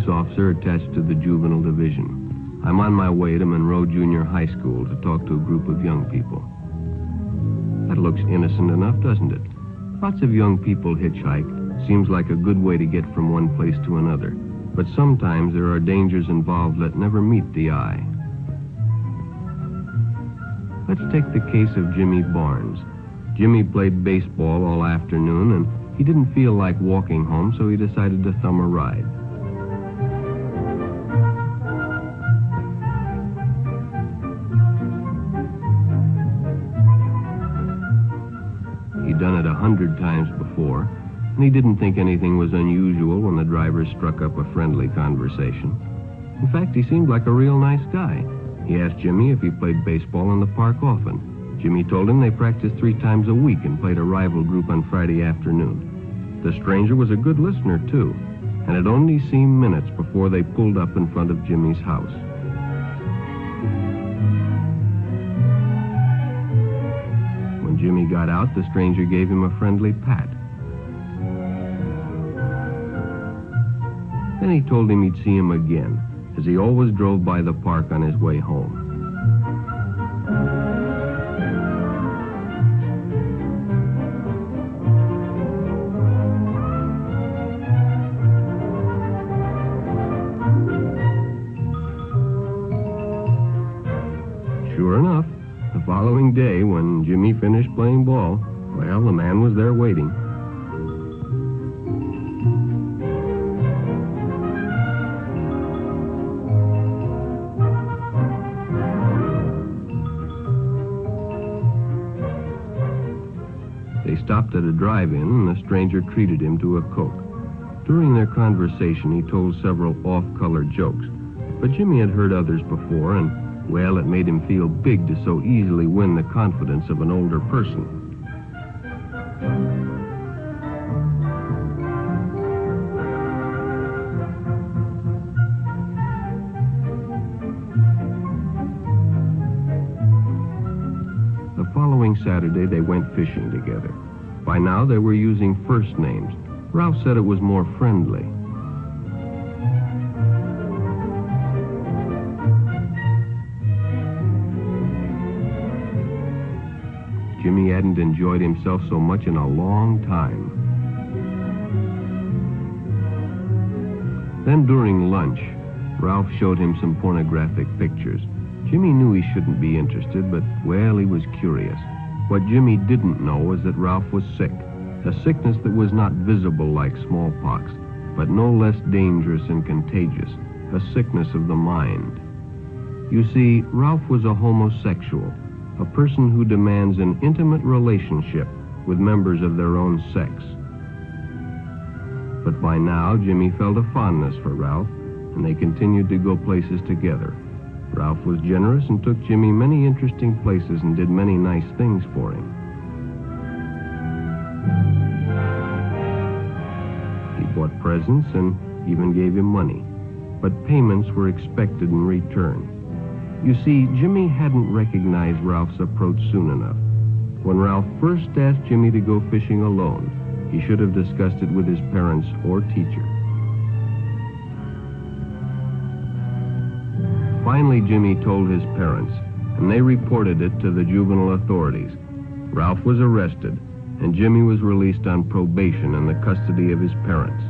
police officer attached to the juvenile division. I'm on my way to Monroe Junior High School to talk to a group of young people. That looks innocent enough, doesn't it? Lots of young people hitchhike. Seems like a good way to get from one place to another. But sometimes there are dangers involved that never meet the eye. Let's take the case of Jimmy Barnes. Jimmy played baseball all afternoon, and he didn't feel like walking home, so he decided to thumb a ride. He'd done it 100 times before, and he didn't think anything was unusual when the driver struck up a friendly conversation. In fact, he seemed like a real nice guy. He asked Jimmy if he played baseball in the park often. Jimmy told him they practiced 3 times a week and played a rival group on Friday afternoon. The stranger was a good listener, too, and it only seemed minutes before they pulled up in front of Jimmy's house. When Jimmy got out, the stranger gave him a friendly pat. Then he told him he'd see him again, as he always drove by the park on his way home. Sure enough, the following day, when Jimmy finished playing ball, well, the man was there waiting. They stopped at a drive-in, and the stranger treated him to a Coke. During their conversation, he told several off-color jokes, but Jimmy had heard others before, and well, it made him feel big to so easily win the confidence of an older person. The following Saturday, they went fishing together. By now, they were using first names. Ralph said it was more friendly. Jimmy hadn't enjoyed himself so much in a long time. Then during lunch, Ralph showed him some pornographic pictures. Jimmy knew he shouldn't be interested, but, well, he was curious. What Jimmy didn't know was that Ralph was sick, a sickness that was not visible like smallpox, but no less dangerous and contagious, a sickness of the mind. You see, Ralph was a homosexual, a person who demands an intimate relationship with members of their own sex. But by now, Jimmy felt a fondness for Ralph, and they continued to go places together. Ralph was generous and took Jimmy many interesting places and did many nice things for him. He bought presents and even gave him money, but payments were expected in return. You see, Jimmy hadn't recognized Ralph's approach soon enough. When Ralph first asked Jimmy to go fishing alone, he should have discussed it with his parents or teacher. Finally, Jimmy told his parents, and they reported it to the juvenile authorities. Ralph was arrested, and Jimmy was released on probation in the custody of his parents.